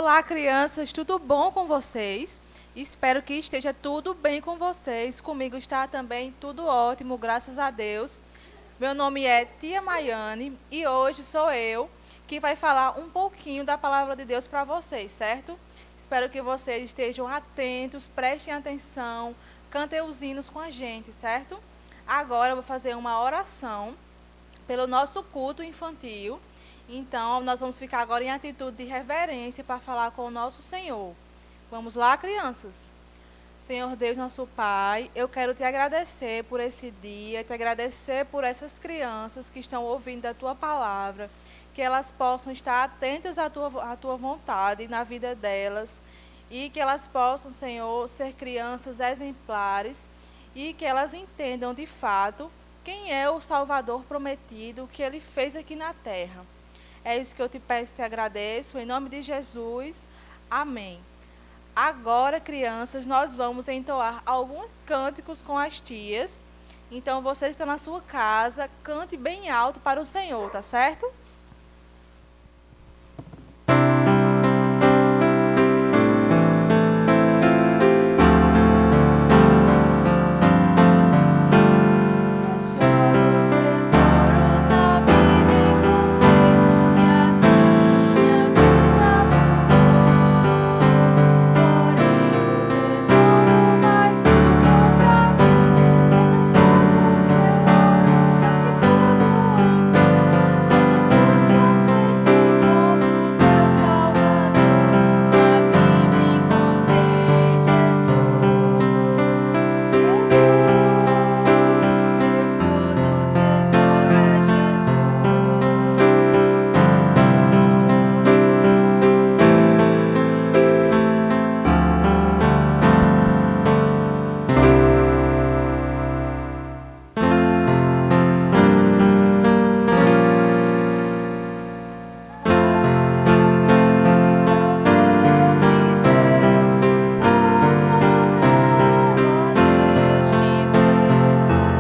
Olá, crianças, tudo bom com vocês? Espero que esteja tudo bem com vocês. Comigo está também tudo ótimo, graças a Deus. Meu nome é Tia Maiane e hoje sou eu que vai falar um pouquinho da palavra de Deus para vocês, certo? Espero que vocês estejam atentos, prestem atenção, cantem os hinos com a gente, certo? Agora eu vou fazer uma oração pelo nosso culto infantil. Então, nós vamos ficar agora em atitude de reverência para falar com o nosso Senhor. Vamos lá, crianças? Senhor Deus, nosso Pai, eu quero te agradecer por esse dia, te agradecer por essas crianças que estão ouvindo a tua palavra, que elas possam estar atentas à tua vontade na vida delas e que elas possam, Senhor, ser crianças exemplares e que elas entendam de fato quem é o Salvador prometido que ele fez aqui na terra. É isso que eu te peço e te agradeço, em nome de Jesus. Amém. Agora, crianças, nós vamos entoar alguns cânticos com as tias. Então, você que está na sua casa, cante bem alto para o Senhor, tá certo? Preciosos tesouros da Bíblia encontrei, e a minha vida mudou. Porém, o tesouro mais rico pra mim é mais fácil que o ouro, mais que tudo, enfim. É Jesus que aceitei como meu Salvador. Na Bíblia encontrei precioso tesouro é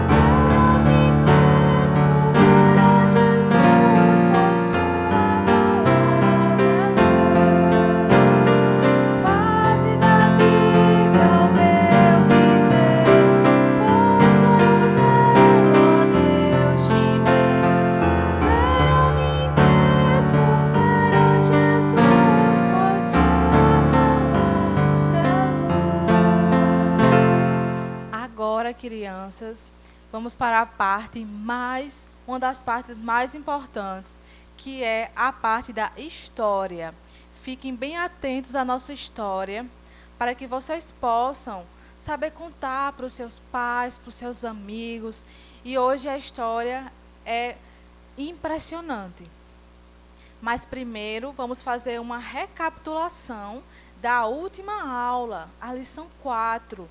Faze da Bíblia o meu viver, pois quero nela, ó Deus, te ver. Ver a mim mesmo, ver a Jesus, pois tua palavra é luz. Agora, crianças, vamos para a uma das partes mais importantes, que é a parte da história. Fiquem bem atentos à nossa história, para que vocês possam saber contar para os seus pais, para os seus amigos. E hoje a história é impressionante. Mas primeiro vamos fazer uma recapitulação da última aula, a lição 4,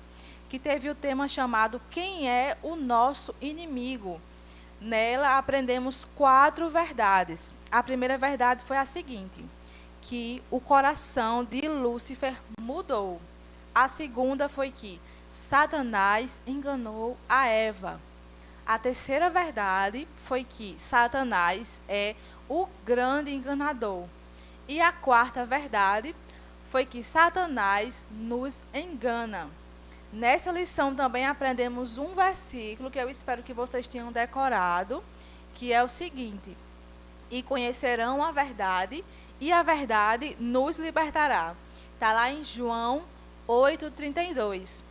que teve o tema chamado Quem é o nosso inimigo? Nela aprendemos 4 verdades. A primeira verdade foi a seguinte: que o coração de Lúcifer mudou. A segunda foi que Satanás enganou a Eva. A terceira verdade foi que Satanás é o grande enganador. E a quarta verdade foi que Satanás nos engana. Nessa lição também aprendemos um versículo que eu espero que vocês tenham decorado, que é o seguinte: e conhecerão a verdade, e a verdade nos libertará. Está lá em João 8,32.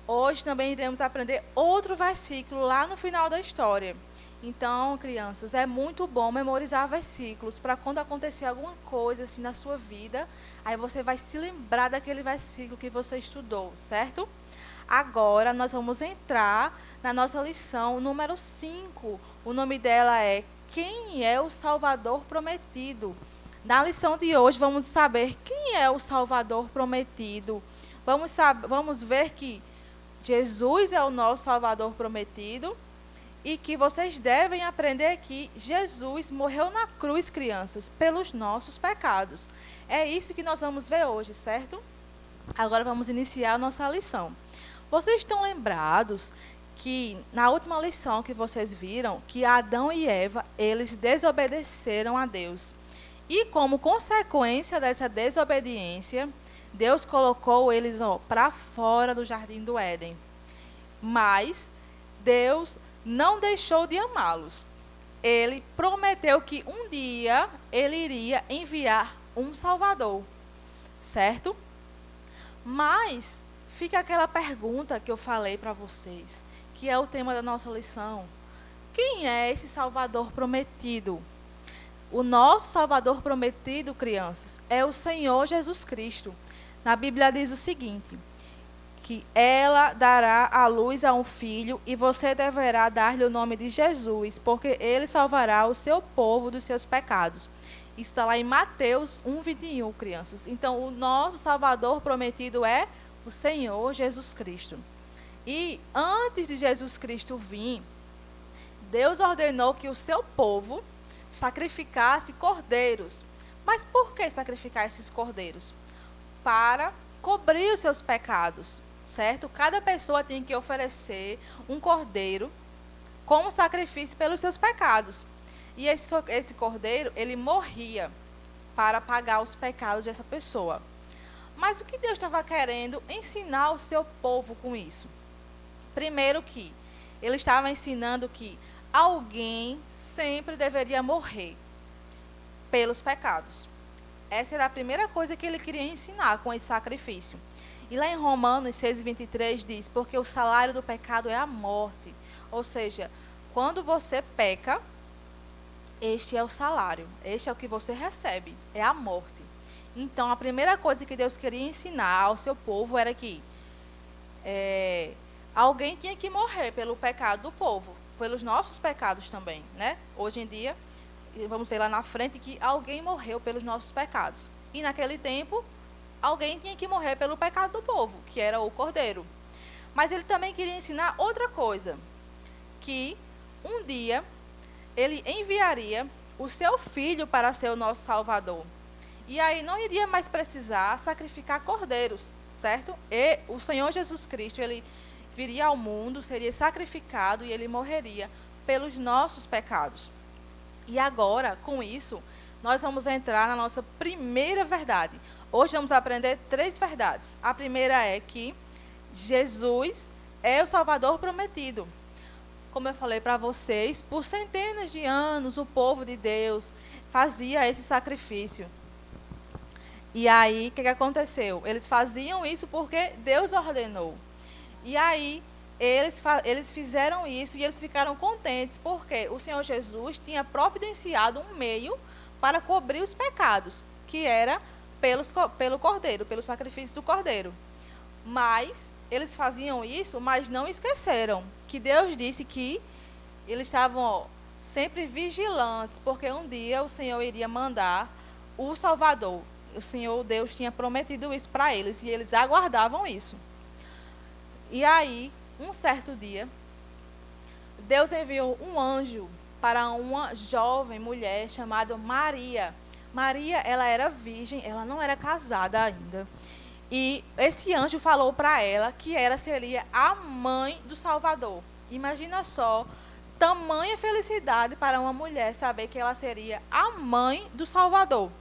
Hoje também iremos aprender outro versículo lá no final da história. Então, crianças, é muito bom memorizar versículos para quando acontecer alguma coisa assim na sua vida, aí você vai se lembrar daquele versículo que você estudou, certo? Agora nós vamos entrar na nossa lição número 5. O nome dela é Quem é o Salvador Prometido? Na lição de hoje vamos saber quem é o Salvador Prometido. Vamos ver que Jesus é o nosso Salvador prometido e que vocês devem aprender que Jesus morreu na cruz, crianças, pelos nossos pecados. É isso que nós vamos ver hoje, certo? Agora vamos iniciar a nossa lição. Vocês estão lembrados que na última lição que vocês viram, que Adão e Eva, eles desobedeceram a Deus. E como consequência dessa desobediência, Deus colocou eles para fora do jardim do Éden. Mas Deus não deixou de amá-los. Ele prometeu que um dia ele iria enviar um Salvador, certo? Mas fica aquela pergunta que eu falei para vocês, que é o tema da nossa lição. Quem é esse Salvador prometido? O nosso Salvador prometido, crianças, é o Senhor Jesus Cristo. Na Bíblia diz o seguinte, que ela dará à luz a um filho e você deverá dar-lhe o nome de Jesus, porque ele salvará o seu povo dos seus pecados. Isso está lá em Mateus 1:21, crianças. Então, o nosso Salvador prometido é o Senhor Jesus Cristo. E antes de Jesus Cristo vir, Deus ordenou que o seu povo sacrificasse cordeiros. Mas por que sacrificar esses cordeiros? Para cobrir os seus pecados, certo? Cada pessoa tinha que oferecer um cordeiro como sacrifício pelos seus pecados. E esse cordeiro, ele morria para pagar os pecados dessa pessoa. Mas o que Deus estava querendo ensinar o seu povo com isso? Primeiro que ele estava ensinando que alguém sempre deveria morrer pelos pecados. Essa era a primeira coisa que ele queria ensinar com esse sacrifício. E lá em Romanos 6:23 diz, porque o salário do pecado é a morte. Ou seja, quando você peca, este é o salário, este é o que você recebe, é a morte. Então, a primeira coisa que Deus queria ensinar ao seu povo era que alguém tinha que morrer pelo pecado do povo, pelos nossos pecados também, né? Hoje em dia, vamos ver lá na frente que alguém morreu pelos nossos pecados. E naquele tempo, alguém tinha que morrer pelo pecado do povo, que era o cordeiro. Mas ele também queria ensinar outra coisa, que um dia ele enviaria o seu filho para ser o nosso Salvador. E aí não iria mais precisar sacrificar cordeiros, certo? E o Senhor Jesus Cristo, ele viria ao mundo, seria sacrificado e ele morreria pelos nossos pecados. E agora, com isso, nós vamos entrar na nossa primeira verdade. Hoje vamos aprender 3 verdades. A primeira é que Jesus é o Salvador prometido. Como eu falei para vocês, por centenas de anos o povo de Deus fazia esse sacrifício. E aí, o que aconteceu? Eles faziam isso porque Deus ordenou. E aí, eles fizeram isso e eles ficaram contentes, porque o Senhor Jesus tinha providenciado um meio para cobrir os pecados, que era pelo cordeiro, pelo sacrifício do cordeiro. Mas eles faziam isso, mas não esqueceram que Deus disse que eles estavam sempre vigilantes, porque um dia o Senhor iria mandar o Salvador. O Senhor Deus tinha prometido isso para eles e eles aguardavam isso. E aí, um certo dia, Deus enviou um anjo para uma jovem mulher chamada Maria. Maria, ela era virgem, ela não era casada ainda. E esse anjo falou para ela que ela seria a mãe do Salvador. Imagina só, tamanha felicidade para uma mulher saber que ela seria a mãe do Salvador.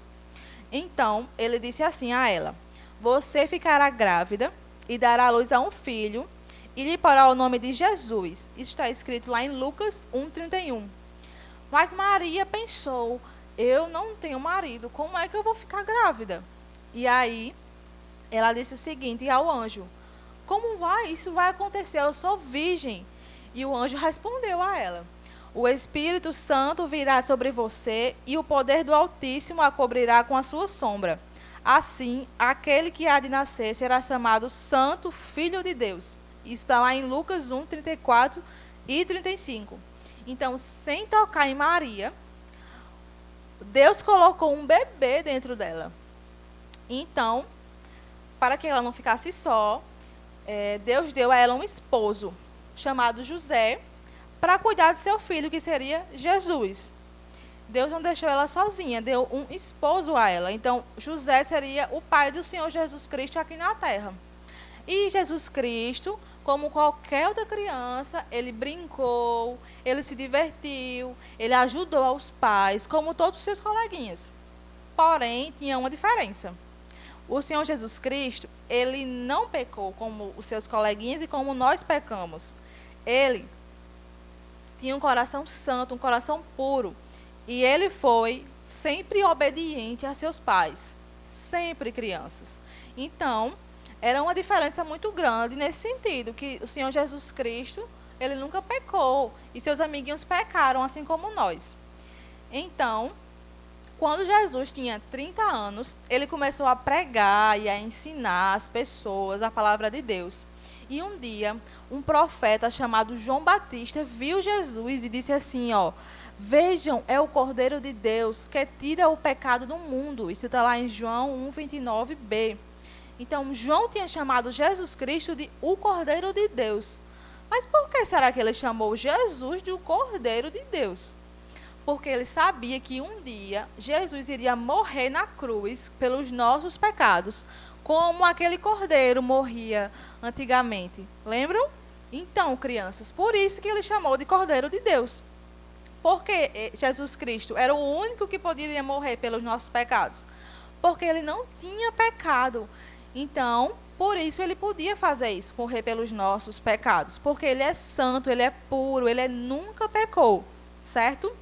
Então, ele disse assim a ela: você ficará grávida e dará à luz a um filho e lhe porá o nome de Jesus. Isso está escrito lá em Lucas 1:31. Mas Maria pensou: eu não tenho marido, como é que eu vou ficar grávida? E aí, ela disse o seguinte ao anjo: como isso vai acontecer? Eu sou virgem. E o anjo respondeu a ela: o Espírito Santo virá sobre você e o poder do Altíssimo a cobrirá com a sua sombra. Assim, aquele que há de nascer será chamado Santo Filho de Deus. Isso está lá em Lucas 1:34 e 35. Então, sem tocar em Maria, Deus colocou um bebê dentro dela. Então, para que ela não ficasse só, Deus deu a ela um esposo, chamado José, para cuidar de seu filho, que seria Jesus. Deus não deixou ela sozinha, deu um esposo a ela. Então, José seria o pai do Senhor Jesus Cristo aqui na terra. E Jesus Cristo, como qualquer outra criança, ele brincou, ele se divertiu, ele ajudou aos pais, como todos os seus coleguinhas. porém tinha uma diferença. O Senhor Jesus Cristo, ele não pecou como os seus coleguinhas e como nós pecamos. Ele tinha um coração santo, um coração puro. E ele foi sempre obediente a seus pais. Sempre crianças. Então, era uma diferença muito grande nesse sentido, que o Senhor Jesus Cristo, ele nunca pecou. E seus amiguinhos pecaram, assim como nós. Então, quando Jesus tinha 30 anos, ele começou a pregar e a ensinar as pessoas a palavra de Deus. E um dia, um profeta chamado João Batista viu Jesus e disse assim, ó, vejam, é o Cordeiro de Deus que tira o pecado do mundo. Isso está lá em João 1:29b. Então, João tinha chamado Jesus Cristo de o Cordeiro de Deus. Mas por que será que ele chamou Jesus de o Cordeiro de Deus? Porque ele sabia que um dia Jesus iria morrer na cruz pelos nossos pecados, como aquele cordeiro morria antigamente. Lembram? Então, crianças, por isso que ele chamou de Cordeiro de Deus. Porque Jesus Cristo era o único que poderia morrer pelos nossos pecados. Porque ele não tinha pecado. Então, por isso ele podia fazer isso, morrer pelos nossos pecados. Porque ele é santo, ele é puro, ele nunca pecou. Certo?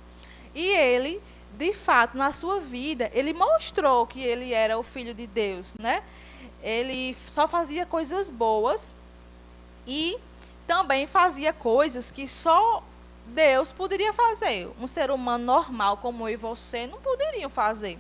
E ele, de fato, na sua vida, ele mostrou que ele era o Filho de Deus, né? Ele só fazia coisas boas e também fazia coisas que só Deus poderia fazer. Um ser humano normal como eu e você não poderiam fazer.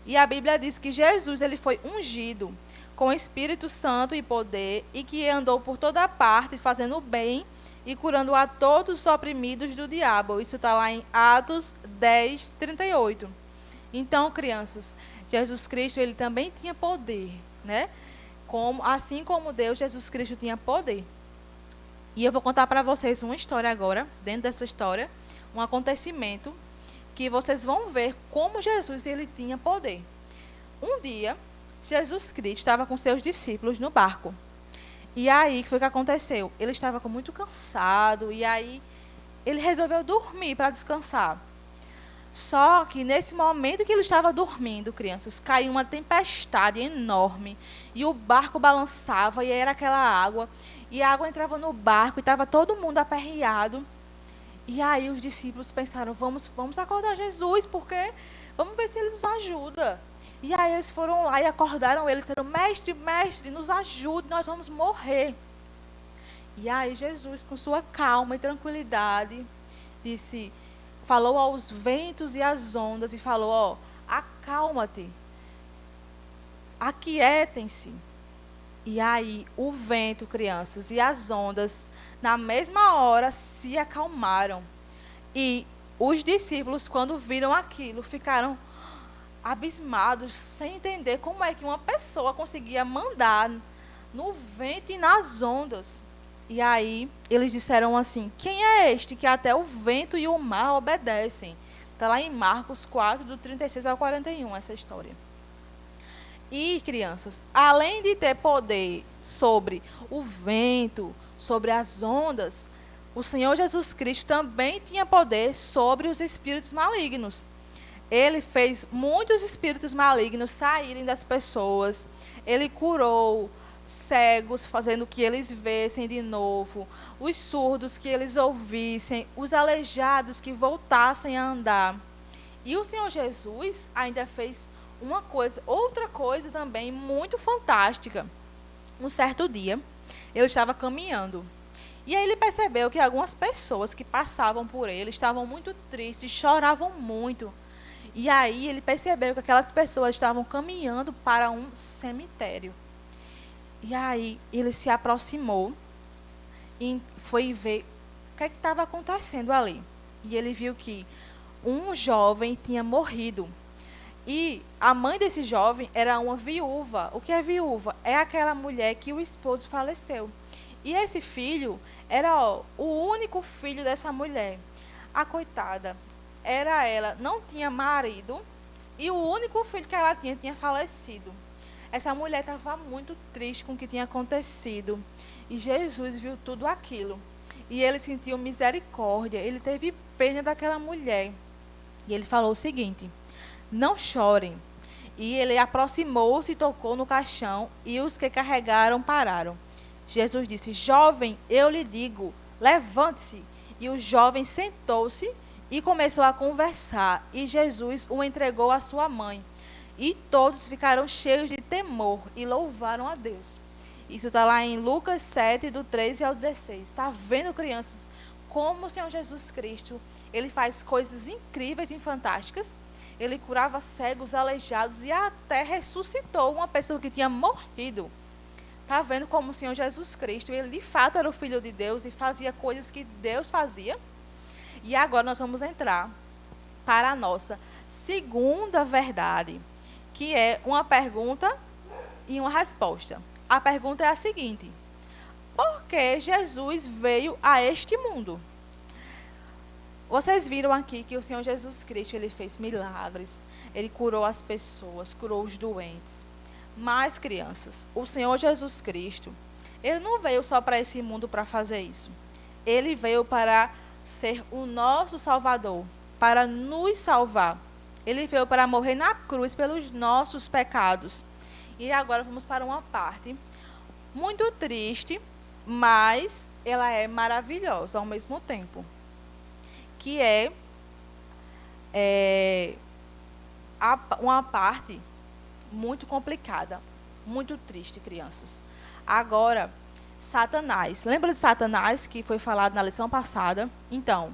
E a Bíblia diz que Jesus ele foi ungido com o Espírito Santo e poder e que andou por toda parte fazendo o bem e curando a todos os oprimidos do diabo. Isso está lá em Atos 10:38. Então, crianças, Jesus Cristo ele também tinha poder, né? Assim como Deus, Jesus Cristo tinha poder. E eu vou contar para vocês uma história agora, dentro dessa história, um acontecimento que vocês vão ver como Jesus ele tinha poder. Um dia, Jesus Cristo estava com seus discípulos no barco. E aí, o que foi que aconteceu? Ele estava muito cansado e aí ele resolveu dormir para descansar. Só que nesse momento que ele estava dormindo, crianças, caiu uma tempestade enorme e o barco balançava e era aquela água. E a água entrava no barco e estava todo mundo aperreado. E aí os discípulos pensaram, vamos acordar Jesus, porque vamos ver se ele nos ajuda. E aí eles foram lá e acordaram ele, disseram, mestre, mestre, nos ajude, nós vamos morrer. E aí Jesus, com sua calma e tranquilidade, falou aos ventos e às ondas e falou, ó, acalma-te, aquietem-se. E aí o vento, crianças, e as ondas, na mesma hora, se acalmaram. E os discípulos, quando viram aquilo, ficaram abismados, sem entender como é que uma pessoa conseguia mandar no vento e nas ondas. E aí eles disseram assim, quem é este que até o vento e o mar obedecem? Está lá em Marcos 4, do 36 ao 41, essa história. E, crianças, além de ter poder sobre o vento, sobre as ondas, o Senhor Jesus Cristo também tinha poder sobre os espíritos malignos. Ele fez muitos espíritos malignos saírem das pessoas. Ele curou cegos, fazendo que eles vissem de novo, os surdos que eles ouvissem, os aleijados que voltassem a andar. E o Senhor Jesus ainda fez outra coisa também muito fantástica. Um certo dia, ele estava caminhando. E aí ele percebeu que algumas pessoas que passavam por ele estavam muito tristes, choravam muito. E aí ele percebeu que aquelas pessoas estavam caminhando para um cemitério. E aí ele se aproximou e foi ver o que estava acontecendo ali. E ele viu que um jovem tinha morrido. E a mãe desse jovem era uma viúva. O que é viúva? É aquela mulher que o esposo faleceu. E esse filho era o único filho dessa mulher. A coitada, ela não tinha marido e o único filho que ela tinha falecido. Essa mulher estava muito triste com o que tinha acontecido. E Jesus viu tudo aquilo. E ele sentiu misericórdia. Ele teve pena daquela mulher. E ele falou o seguinte, não chorem. E ele aproximou-se e tocou no caixão, e os que carregaram pararam. Jesus disse: Jovem, eu lhe digo, levante-se. E o jovem sentou-se e começou a conversar, e Jesus o entregou à sua mãe. E todos ficaram cheios de temor e louvaram a Deus. Isso está lá em Lucas 7, do 13 ao 16. Está vendo, crianças, como o Senhor Jesus Cristo, ele faz coisas incríveis e fantásticas. Ele curava cegos, aleijados e até ressuscitou uma pessoa que tinha morrido. Está vendo como o Senhor Jesus Cristo, ele de fato era o Filho de Deus e fazia coisas que Deus fazia. E agora nós vamos entrar para a nossa segunda verdade, que é uma pergunta e uma resposta. A pergunta é a seguinte: por que Jesus veio a este mundo? Vocês viram aqui que o Senhor Jesus Cristo, ele fez milagres, ele curou as pessoas, curou os doentes. Mas, crianças, o Senhor Jesus Cristo, ele não veio só para esse mundo para fazer isso. Ele veio para ser o nosso Salvador, para nos salvar. Ele veio para morrer na cruz pelos nossos pecados. E agora vamos para uma parte muito triste, mas ela é maravilhosa ao mesmo tempo. Que é uma parte muito complicada, muito triste, crianças. Agora, Satanás. Lembra de Satanás, que foi falado na lição passada? Então,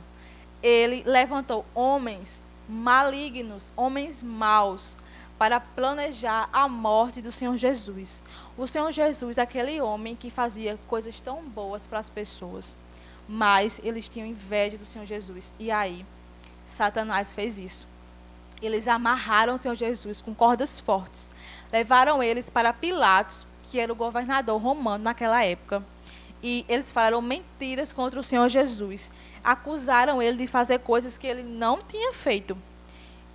ele levantou homens malignos, homens maus, para planejar a morte do Senhor Jesus. O Senhor Jesus, aquele homem que fazia coisas tão boas para as pessoas, mas eles tinham inveja do Senhor Jesus. E aí, Satanás fez isso. Eles amarraram o Senhor Jesus com cordas fortes. Levaram eles para Pilatos, que era o governador romano naquela época. E eles falaram mentiras contra o Senhor Jesus. Acusaram ele de fazer coisas que ele não tinha feito.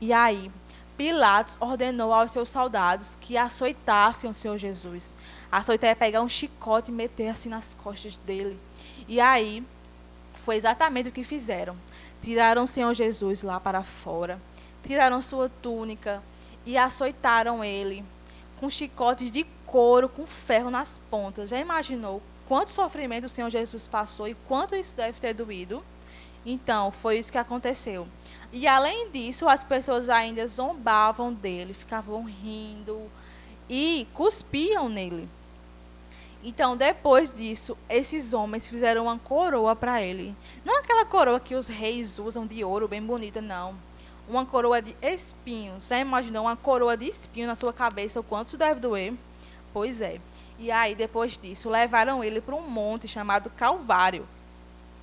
E aí, Pilatos ordenou aos seus soldados que açoitassem o Senhor Jesus. Açoitar é pegar um chicote e meter assim nas costas dele. E aí, foi exatamente o que fizeram. Tiraram o Senhor Jesus lá para fora, tiraram sua túnica e açoitaram ele com chicotes de couro, com ferro nas pontas. Já imaginou quanto sofrimento o Senhor Jesus passou e quanto isso deve ter doído? Então, foi isso que aconteceu. E além disso, as pessoas ainda zombavam dele, ficavam rindo e cuspiam nele. Então, depois disso, esses homens fizeram uma coroa para ele. Não aquela coroa que os reis usam de ouro, bem bonita, não. Uma coroa de espinhos. Você imaginou uma coroa de espinho na sua cabeça, o quanto isso deve doer? Pois é. E aí, depois disso, levaram ele para um monte chamado Calvário.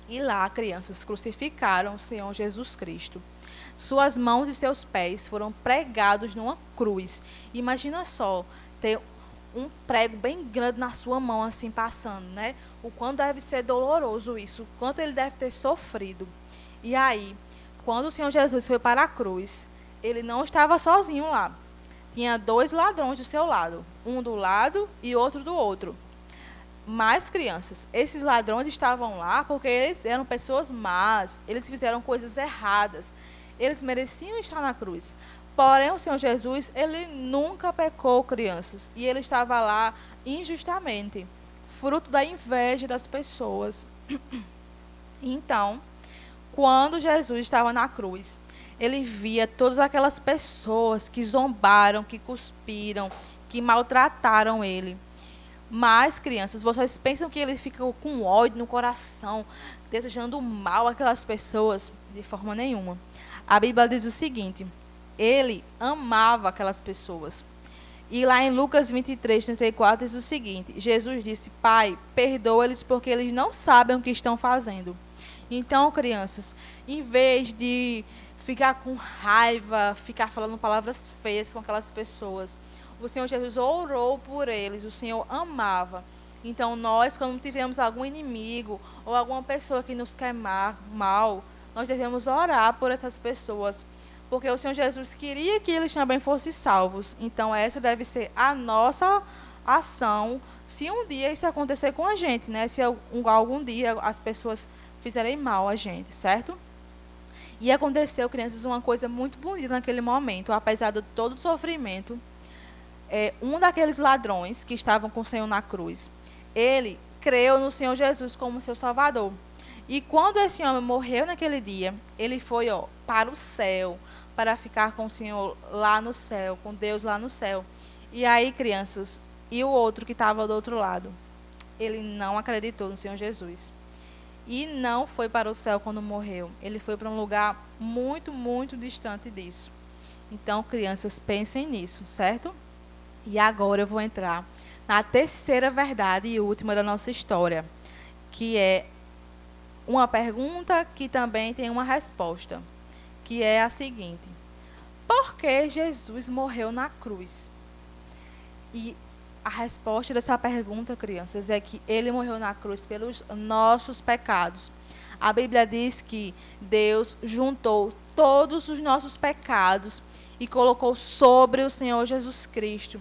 E lá, crianças, crucificaram o Senhor Jesus Cristo. Suas mãos e seus pés foram pregados numa cruz. Imagina só, ter um prego bem grande na sua mão, assim, passando, né? O quanto deve ser doloroso isso, o quanto ele deve ter sofrido. E aí, quando o Senhor Jesus foi para a cruz, ele não estava sozinho lá. Tinha 2 ladrões do seu lado, um do lado e outro do outro. Mas, crianças, esses ladrões estavam lá porque eles eram pessoas más, eles fizeram coisas erradas, eles mereciam estar na cruz. Porém, o Senhor Jesus, ele nunca pecou, crianças, e ele estava lá injustamente, fruto da inveja das pessoas. Então, quando Jesus estava na cruz, ele via todas aquelas pessoas que zombaram, que cuspiram, que maltrataram ele. Mas, crianças, vocês pensam que ele fica com ódio no coração, desejando mal àquelas pessoas? De forma nenhuma. A Bíblia diz o seguinte: ele amava aquelas pessoas. E lá em Lucas 23, 34, diz o seguinte: Jesus disse: Pai, perdoa-lhes porque eles não sabem o que estão fazendo. Então, crianças, em vez de ficar com raiva, ficar falando palavras feias com aquelas pessoas, o Senhor Jesus orou por eles, o Senhor amava. Então, nós, quando tivermos algum inimigo ou alguma pessoa que nos quer mal, nós devemos orar por essas pessoas, porque o Senhor Jesus queria que eles também fossem salvos. Então, essa deve ser a nossa ação, se um dia isso acontecer com a gente, né? Se algum dia as pessoas fizerem mal a gente, certo? E aconteceu, crianças, uma coisa muito bonita naquele momento, apesar de todo o sofrimento. Um daqueles ladrões que estavam com o Senhor na cruz, ele creu no Senhor Jesus como seu Salvador. E quando esse homem morreu naquele dia, ele foi para o céu, para ficar com o Senhor lá no céu, com Deus lá no céu. E aí, crianças, e o outro que estava do outro lado, ele não acreditou no Senhor Jesus. E não foi para o céu quando morreu. Ele foi para um lugar muito, muito distante disso. Então, crianças, pensem nisso, certo? E agora eu vou entrar na terceira verdade e última da nossa história, que é uma pergunta que também tem uma resposta, que é a seguinte: por que Jesus morreu na cruz? E a resposta dessa pergunta, crianças, é que ele morreu na cruz pelos nossos pecados. A Bíblia diz que Deus juntou todos os nossos pecados e colocou sobre o Senhor Jesus Cristo.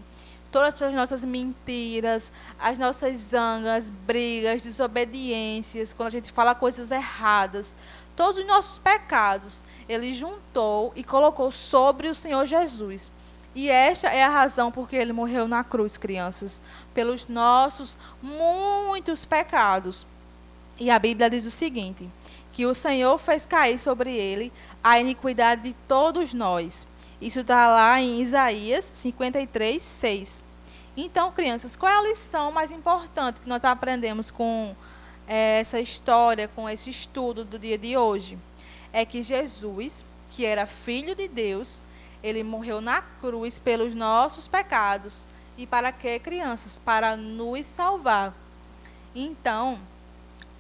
Todas as nossas mentiras, as nossas zangas, brigas, desobediências, quando a gente fala coisas erradas, todos os nossos pecados, ele juntou e colocou sobre o Senhor Jesus. E esta é a razão por que ele morreu na cruz, crianças, pelos nossos muitos pecados. E a Bíblia diz o seguinte, que o Senhor fez cair sobre ele a iniquidade de todos nós. Isso está lá em Isaías 53, 6. Então, crianças, qual é a lição mais importante que nós aprendemos com essa história, com esse estudo do dia de hoje? É que Jesus, que era Filho de Deus, ele morreu na cruz pelos nossos pecados. E para quê, crianças? Para nos salvar. Então,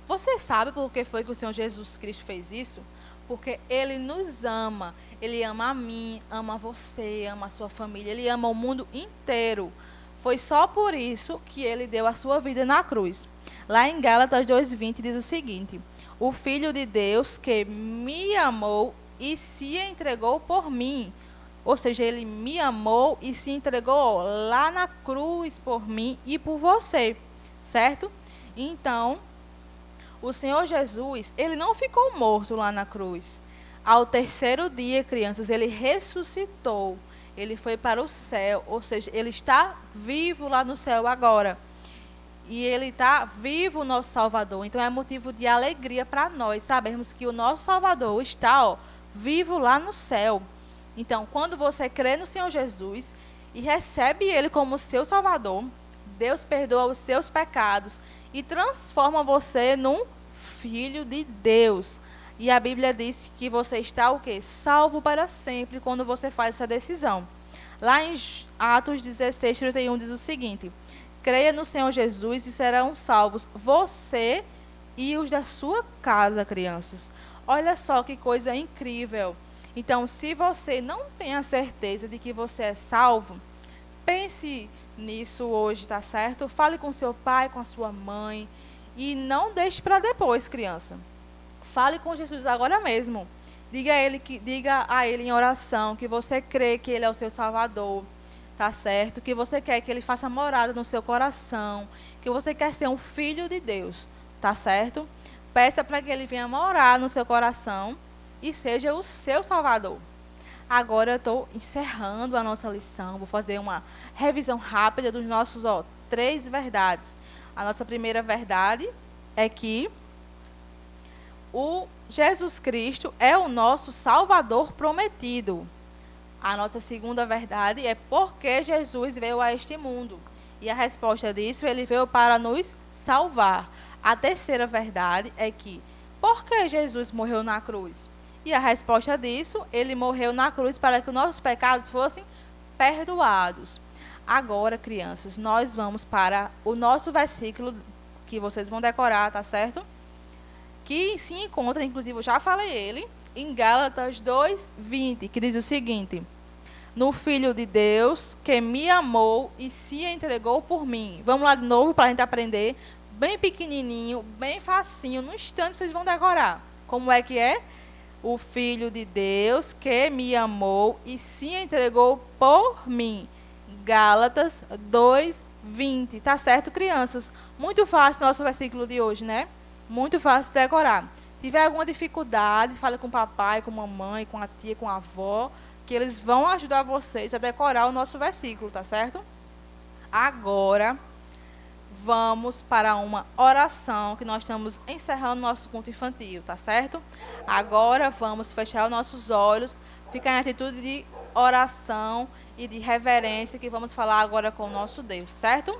você sabe por que foi que o Senhor Jesus Cristo fez isso? Porque ele nos ama. Ele ama a mim, ama você, ama a sua família. Ele ama o mundo inteiro. Foi só por isso que ele deu a sua vida na cruz. Lá em Gálatas 2:20 diz o seguinte: o Filho de Deus que me amou e se entregou por mim. Ou seja, ele me amou e se entregou lá na cruz por mim e por você, certo? Então, o Senhor Jesus, ele não ficou morto lá na cruz. Ao terceiro dia, crianças, ele ressuscitou. Ele foi para o céu, ou seja, ele está vivo lá no céu agora. E ele está vivo, o nosso Salvador. Então, é motivo de alegria para nós sabermos que o nosso Salvador está vivo lá no céu. Então, quando você crê no Senhor Jesus e recebe ele como seu Salvador, Deus perdoa os seus pecados e transforma você num filho de Deus. E a Bíblia diz que você está o quê? Salvo para sempre quando você faz essa decisão. Lá em Atos 16, 31 diz o seguinte: creia no Senhor Jesus e serão salvos você e os da sua casa, crianças. Olha só que coisa incrível. Então, se você não tem a certeza de que você é salvo, pense nisso hoje, tá certo? Fale com seu pai, com a sua mãe e não deixe para depois, criança. Fale com Jesus agora mesmo. Diga a ele em oração que você crê que ele é o seu Salvador, tá certo? Que você quer que ele faça morada no seu coração, que você quer ser um filho de Deus, tá certo? Peça para que ele venha morar no seu coração e seja o seu Salvador. Agora eu estou encerrando a nossa lição. Vou fazer uma revisão rápida dos nossos 3 verdades. A nossa primeira verdade é que o Jesus Cristo é o nosso Salvador prometido. A nossa segunda verdade é porque Jesus veio a este mundo. E a resposta disso, ele veio para nos salvar. A terceira verdade é que por que Jesus morreu na cruz? E a resposta disso, ele morreu na cruz para que os nossos pecados fossem perdoados. Agora, crianças, nós vamos para o nosso versículo, que vocês vão decorar, tá certo? Que se encontra, inclusive, eu já falei ele, em Gálatas 2:20, que diz o seguinte: no Filho de Deus, que me amou e se entregou por mim. Vamos lá de novo para a gente aprender, bem pequenininho, bem facinho, no instante vocês vão decorar. Como é que é? O Filho de Deus que me amou e se entregou por mim. Gálatas 2:20. Tá certo, crianças? Muito fácil o nosso versículo de hoje, né? Muito fácil de decorar. Tiver alguma dificuldade, fale com o papai, com a mamãe, com a tia, com a avó, que eles vão ajudar vocês a decorar o nosso versículo, tá certo? Agora, vamos para uma oração, que nós estamos encerrando nosso culto infantil, tá certo? Agora, vamos fechar os nossos olhos, ficar em atitude de oração e de reverência, que vamos falar agora com o nosso Deus, certo?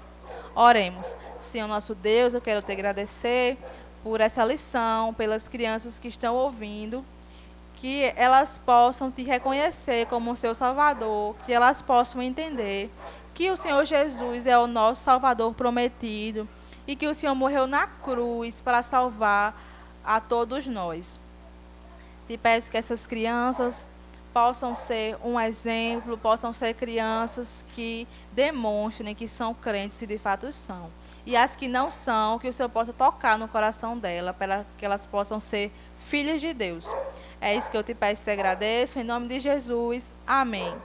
Oremos. Senhor nosso Deus, eu quero te agradecer por essa lição, pelas crianças que estão ouvindo, que elas possam te reconhecer como seu Salvador, que elas possam entender que o Senhor Jesus é o nosso Salvador prometido e que o Senhor morreu na cruz para salvar a todos nós. Te peço que essas crianças possam ser um exemplo, possam ser crianças que demonstrem que são crentes e de fato são. E as que não são, que o Senhor possa tocar no coração dela, para que elas possam ser filhas de Deus. É isso que eu te peço e te agradeço. Em nome de Jesus. Amém.